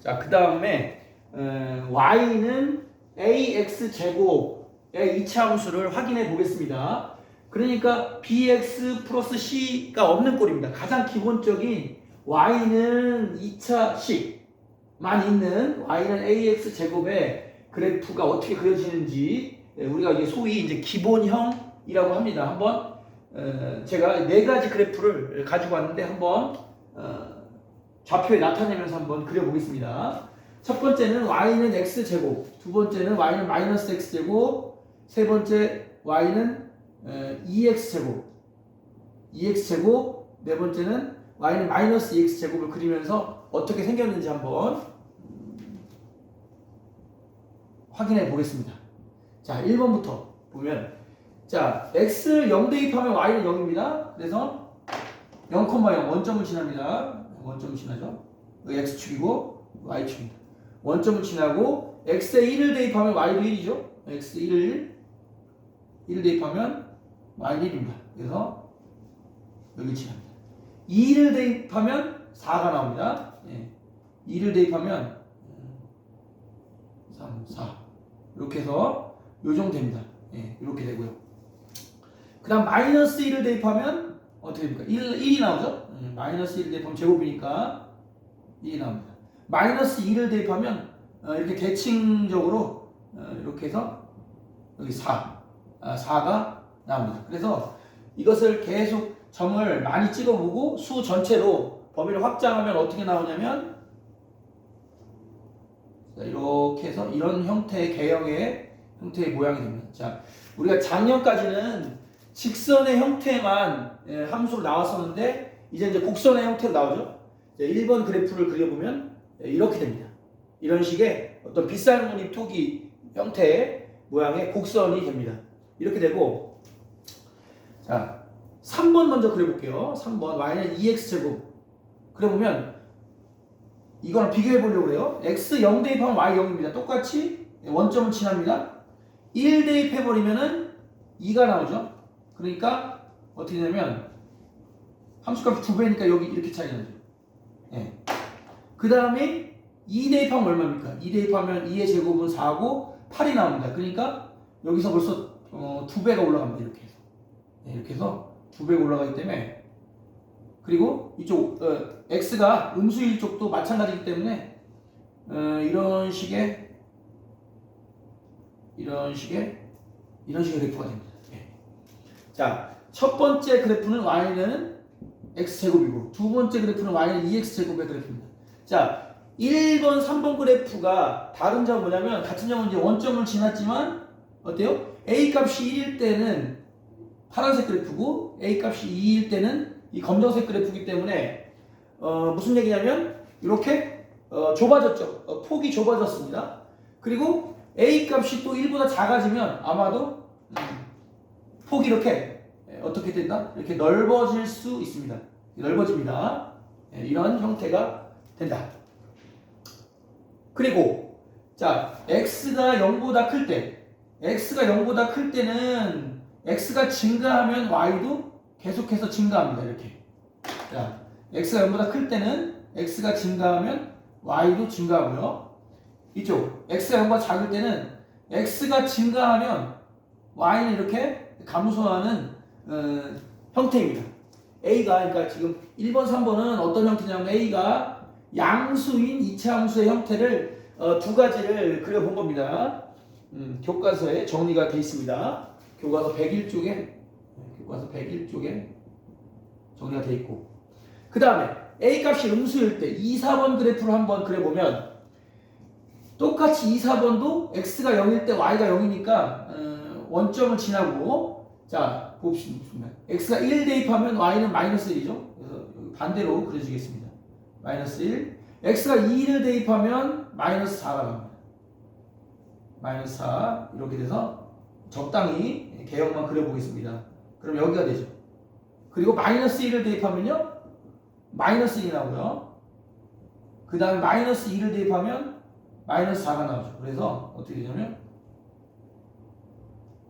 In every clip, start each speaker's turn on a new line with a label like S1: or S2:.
S1: 자, 그 다음에 y는 ax 제곱의 이차함수를 확인해 보겠습니다. 그러니까 bx 플러스 c가 없는 꼴입니다. 가장 기본적인 y는 2차식만 있는 y는 ax 제곱의 그래프가 어떻게 그려지는지 우리가 이제 소위 이제 기본형이라고 합니다. 한번 제가 네 가지 그래프를 가지고 왔는데 한번 좌표에 나타내면서 한번 그려보겠습니다. 첫 번째는 y는 x제곱, 두 번째는 y는 마이너스 x제곱, 세 번째 y는 2x제곱, 네 번째는 y는 마이너스 2x제곱을 그리면서 어떻게 생겼는지 한번 확인해 보겠습니다. 자, 1번부터 보면 자, x를 0 대입하면 y는 0입니다. 그래서 0,0 원점을 지납니다. 원점을 지나죠. x축이고 y축입니다. 원점을 지나고 x에 1을 대입하면 y도 1이죠. x에 1을 대입하면 y는 1입니다. 그래서 여기 지납니다. 2를 대입하면 4가 나옵니다. 2를 대입하면 3, 4 이렇게 해서 요 정도 됩니다. 이렇게 되고요. 그 다음 마이너스 1을 대입하면 어떻게 됩니까? 1이 나오죠? 마이너스 1을 대입하면 제곱이니까 1이 나옵니다. 마이너스 2를 대입하면 이렇게 대칭적으로 이렇게 해서 여기 4가 나옵니다. 그래서 이것을 계속 점을 많이 찍어보고 수 전체로 범위를 확장하면 어떻게 나오냐면 이렇게 해서 이런 형태의 개형의 형태의 모양이 됩니다. 자, 우리가 작년까지는 직선의 형태만 함수로 나왔었는데 이제 곡선의 형태로 나오죠. 1번 그래프를 그려보면 이렇게 됩니다. 이런 식의 어떤 빗살무늬 토기 형태의 모양의 곡선이 됩니다. 이렇게 되고 자, 3번 먼저 그려볼게요. 3번 y는 2x제곱 그려보면 이거랑 비교해 보려고 해요. x 0 대입하면 y 0입니다. 똑같이 원점을 지납니다. 1 대입해 버리면은 2가 나오죠. 그러니까 어떻게 되냐면 함수값이 2배니까 여기 이렇게 차이 나죠. 그 다음에 2 대입하면 얼마입니까? 2 대입하면 2의 제곱은 4고 8이 나옵니다. 그러니까 여기서 벌써 2배가 올라갑니다. 이렇게 해서 이렇게 해서 2배가 올라가기 때문에 그리고 이쪽 x가 음수일 쪽도 마찬가지이기 때문에 이런 식의 그래프가 됩니다. 자, 첫 번째 그래프는 y는 x제곱이고 두 번째 그래프는 y는 2x제곱의 그래프입니다. 자, 1번, 3번 그래프가 다른 점은 뭐냐면 같은 점은 이제 원점을 지났지만 어때요? a 값이 1일 때는 파란색 그래프고 a 값이 2일 때는 이 검정색 그래프이기 때문에 무슨 얘기냐면 이렇게 좁아졌죠. 폭이 좁아졌습니다. 그리고 a 값이 또 1보다 작아지면 아마도 폭이 이렇게 어떻게 된다? 이렇게 넓어질 수 있습니다. 넓어집니다. 이런 형태가 된다. 그리고 자, x가 0보다 클 때는 x가 증가하면 y도 계속해서 증가합니다. 이렇게. 자, x가 0보다 클 때는 x가 증가하면 y도 증가하고요. 이쪽 x가 0보다 작을 때는 x가 증가하면 y는 이렇게 감소하는 형태입니다. a가 그러니까 지금 1번, 3번은 어떤 형태냐면 a가 양수인 이차함수의 형태를 두 가지를 그려본 겁니다. 교과서에 정리가 되어 있습니다. 교과서 101쪽에 정리가 되어 있고 그 다음에 a 값이 음수일 때 2, 4번 그래프를 한번 그려보면 똑같이 2, 4번도 x가 0일 때 y가 0이니까 원점을 지나고 자 봅시다. x가 1 대입하면 y는 마이너스 1이죠. 그래서 반대로 그려지겠습니다. 마이너스 1 x가 2를 대입하면 마이너스 4가 나옵니다. 마이너스 4 이렇게 돼서 적당히 개형만 그려보겠습니다. 그럼 여기가 되죠. 그리고 마이너스 1을 대입하면요 마이너스 1이 나오고요. 그 다음에 마이너스 2를 대입하면 마이너스 4가 나오죠. 그래서 어떻게 되냐면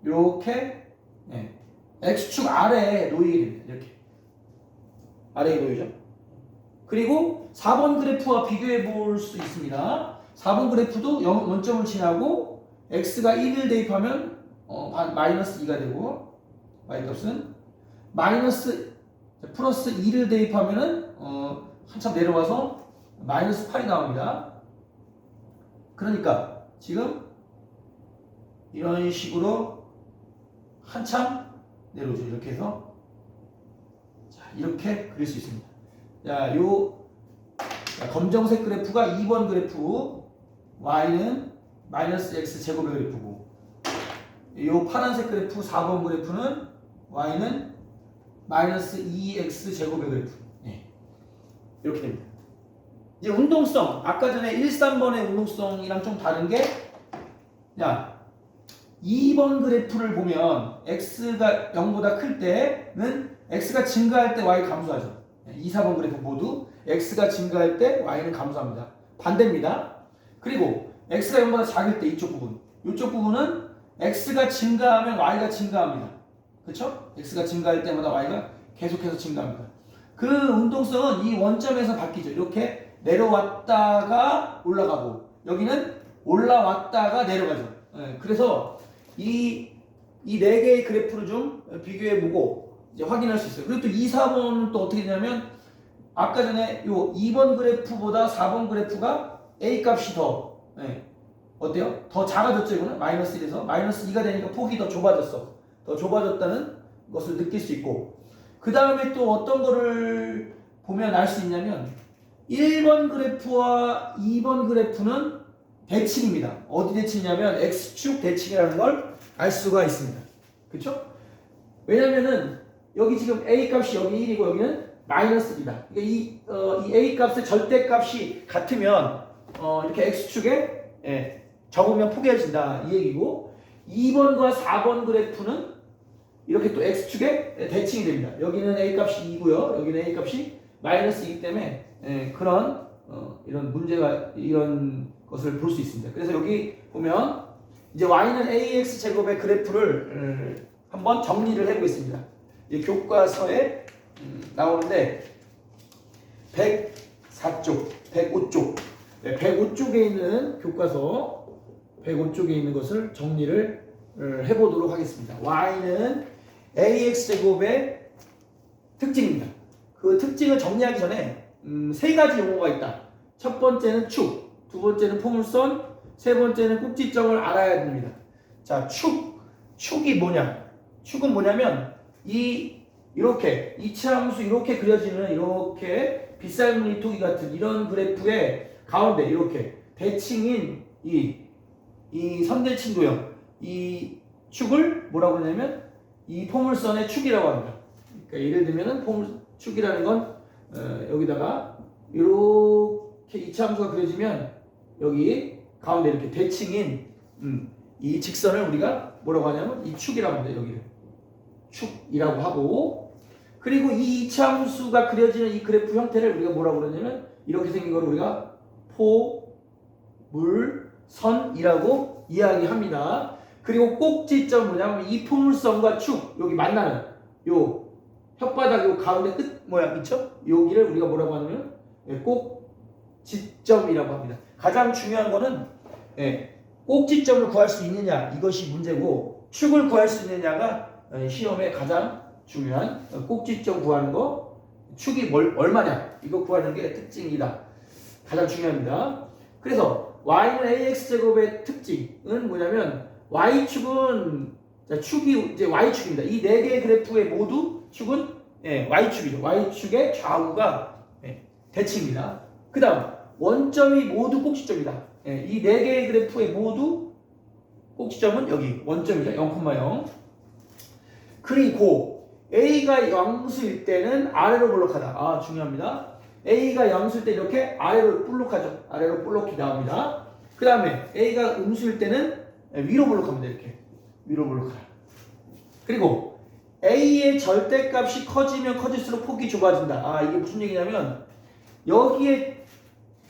S1: 이렇게 x축 아래에 놓이게 됩니다. 이렇게 아래에 놓이죠. 그리고 4번 그래프와 비교해 볼 수 있습니다. 4번 그래프도 원점을 지나고 x가 1을 대입하면 마이너스 2가 되고 y값은 플러스 2를 대입하면은 한참 내려와서 마이너스 8이 나옵니다. 그러니까 지금 이런 식으로 한참 내려오죠. 이렇게 해서 자, 이렇게 그릴 수 있습니다. 자, 검정색 그래프가 2번 그래프, y는 마이너스 x 제곱의 그래프고, 요 파란색 그래프 4번 그래프는 y는 마이너스 2x 제곱의 그래프. 네. 이렇게 됩니다. 이제 운동성, 아까 전에 1, 3번의 운동성이랑 좀 다른 게, 야, 2번 그래프를 보면 x가 0보다 클 때는 x가 증가할 때 y 감소하죠. 2, 4번 그래프 모두 x가 증가할 때 y는 감소합니다. 반대입니다. 그리고 x가 0보다 작을 때 이쪽 부분은 x가 증가하면 y가 증가합니다. 그렇죠? x가 증가할 때마다 y가 계속해서 증가합니다. 그 운동성은 이 원점에서 바뀌죠. 이렇게 내려왔다가 올라가고, 여기는 올라왔다가 내려가죠. 그래서 이 4개의 그래프를 좀 비교해보고 이제 확인할 수 있어요. 그리고 또 2, 4번은 또 어떻게 되냐면, 아까 전에 요 2번 그래프보다 4번 그래프가 A 값이 더 어때요? 더 작아졌죠. 이거는 마이너스 1에서 마이너스 2가 되니까 폭이 더 좁아졌어. 더 좁아졌다는 것을 느낄 수 있고, 그 다음에 또 어떤 거를 보면 알 수 있냐면, 1번 그래프와 2번 그래프는 대칭입니다. 어디 대칭이냐면 X축 대칭이라는 걸 알 수가 있습니다. 그렇죠? 왜냐면은 여기 지금 A 값이 여기 1이고 여기는 마이너스 1이다. 그러니까 이 A 값의 절대값이 같으면 이렇게 X축에 적으면 포개진다 이 얘기고, 2번과 4번 그래프는 이렇게 또 X축에 대칭이 됩니다. 여기는 A 값이 2고요. 여기는 A 값이 마이너스 2이기 때문에 그런 이런 문제가 이런 것을 볼 수 있습니다. 그래서 여기 보면 이제 y는 ax 제곱의 그래프를 한번 정리를 해보겠습니다. 이 교과서에 나오는데 104쪽, 105쪽, 105쪽에 있는 교과서 105쪽에 있는 것을 정리를 해보도록 하겠습니다. y는 ax 제곱의 특징입니다. 그 특징을 정리하기 전에 3가지 용어가 있다. 첫 번째는 축, 두 번째는 포물선, 세 번째는 꼭지점을 알아야 됩니다. 자, 축이 뭐냐? 축은 뭐냐면 이렇게 이차함수 이렇게 그려지는 이렇게 빗살무늬 토기 같은 이런 그래프의 가운데 이렇게 대칭인 이 선대칭 도형, 이 축을 뭐라고 하냐면 이 포물선의 축이라고 합니다. 그러니까 예를 들면은 축이라는 건 여기다가 이렇게 이차함수가 그려지면 여기 가운데 이렇게 대칭인 이 직선을 우리가 뭐라고 하냐면 이 축이라고 합니다. 여기를 축이라고 하고, 그리고 이 이차함수가 그려지는 이 그래프 형태를 우리가 뭐라고 그러냐면 이렇게 생긴 걸 우리가 포물선이라고 이야기합니다. 그리고 꼭지점 뭐냐면 이 포물선과 축 여기 만나는 요 혓바닥 요 가운데 끝 모양 있죠? 여기를 우리가 뭐라고 하냐면 꼭지점이라고 합니다. 가장 중요한 거는 꼭지점을 구할 수 있느냐 이것이 문제고, 축을 구할 수 있느냐가 시험에 가장 중요한 꼭지점 구하는 거, 축이 얼마냐 이거 구하는 게 특징이다. 가장 중요합니다. 그래서 y는 ax 제곱의 특징은 뭐냐면 y축은 축이 이제 y축입니다. 이 4개의 그래프의 모두 축은 y축이죠. y축의 좌우가 대칭입니다. 그 다음 원점이 모두 꼭지점이다. 이 4개의 그래프의 모두 꼭지점은 여기 원점이죠. 0,0. 그리고 A가 0수일 때는 아래로 볼록하다. 중요합니다. A가 0수일 때 이렇게 아래로 볼록하죠. 아래로 볼록히 나옵니다. 그 다음에 A가 음수일 때는 위로 볼록합니다. 이렇게 위로 볼록하다. 그리고 A의 절대값이 커지면 커질수록 폭이 좁아진다. 이게 무슨 얘기냐면 여기에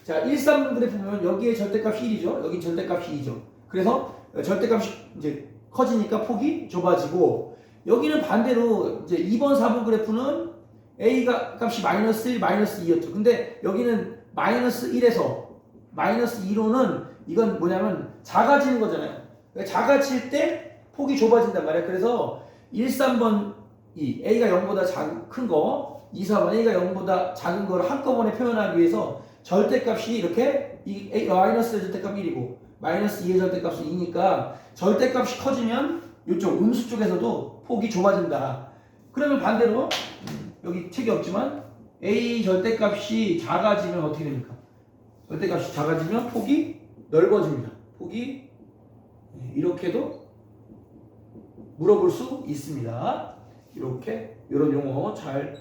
S1: 자 1, 3분 그래프 보면 여기에 절대값이 1이죠. 여기 절대값이 2죠. 그래서 절대값이 이제 커지니까 폭이 좁아지고, 여기는 반대로 이제 2번, 4번 그래프는 A가 값이 마이너스 1, 마이너스 2였죠. 근데 여기는 마이너스 1에서 마이너스 2로는 이건 뭐냐면 작아지는 거잖아요. 그러니까 작아질 때 폭이 좁아진단 말이야. 그래서 1, 3번 A가 0보다 큰 거, 2, 4번 A가 0보다 작은 거를 한꺼번에 표현하기 위해서 절대값이 이렇게 마이너스의 절대값이 1이고 마이너스 2의 절대값이 2니까 절대값이 커지면 이쪽 음수 쪽에서도 폭이 좁아진다. 그러면 반대로 여기 책이 없지만 A 절대값이 작아지면 어떻게 됩니까? 절대값이 작아지면 폭이 넓어집니다. 폭이 이렇게도 물어볼 수 있습니다. 이렇게 이런 용어 잘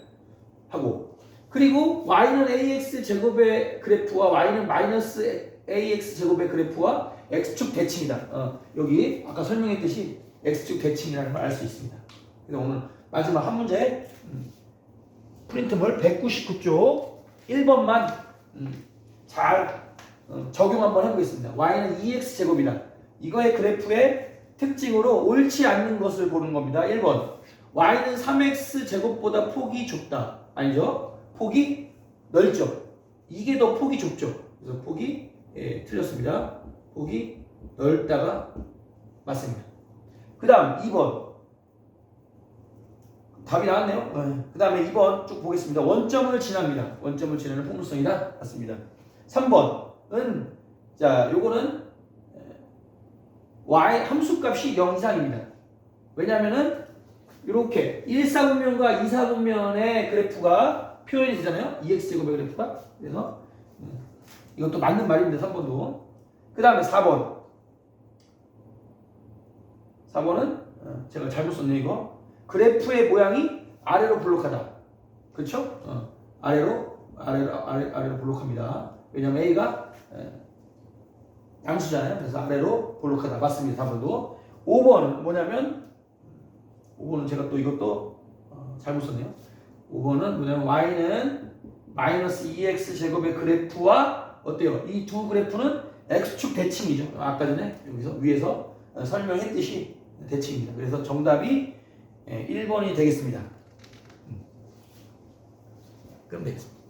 S1: 하고 그리고 y는 ax 제곱의 그래프와 y는 마이너스 ax 제곱의 그래프와 x축 대칭이다. 여기 아까 설명했듯이 x축 대칭이라는 걸 알 수 있습니다. 그래서 오늘 마지막 한 문제 프린트물 199쪽 1번만 잘 적용 한번 해보겠습니다. y는 2x 제곱이다. 이거의 그래프의 특징으로 옳지 않는 것을 보는 겁니다. 1번 y는 3x 제곱보다 폭이 좁다. 아니죠? 폭이 넓죠. 이게 더 폭이 좁죠. 그래서 폭이 틀렸습니다. 폭이 넓다가 맞습니다. 그 다음 2번 답이 나왔네요. 그 다음에 2번 쭉 보겠습니다. 원점을 지납니다. 원점을 지나는 폭률성이다. 맞습니다. 3번은 자 요거는 y 함수값이 0 이상입니다. 왜냐하면은 이렇게 1사분면과 2사분면의 그래프가 표현이 되잖아요. 2x제곱의 그래프가. 그래서 이것도 맞는 말입니다. 3번도. 그 다음에 4번. 4번은 제가 잘못 썼네요. 이거. 그래프의 모양이 아래로 볼록하다. 그렇죠? 아래로 볼록합니다. 왜냐면 A가 양수잖아요. 그래서 아래로 볼록하다. 맞습니다. 4번도. 5번은 뭐냐면 5번은 제가 또 이것도 잘못 썼네요. 5번은 뭐냐면 y는 마이너스 2x 제곱의 그래프와 어때요? 이 두 그래프는 x축 대칭이죠. 아까 전에 여기서 위에서 설명했듯이 대칭입니다. 그래서 정답이 1번이 되겠습니다. 그럼 되겠습니다.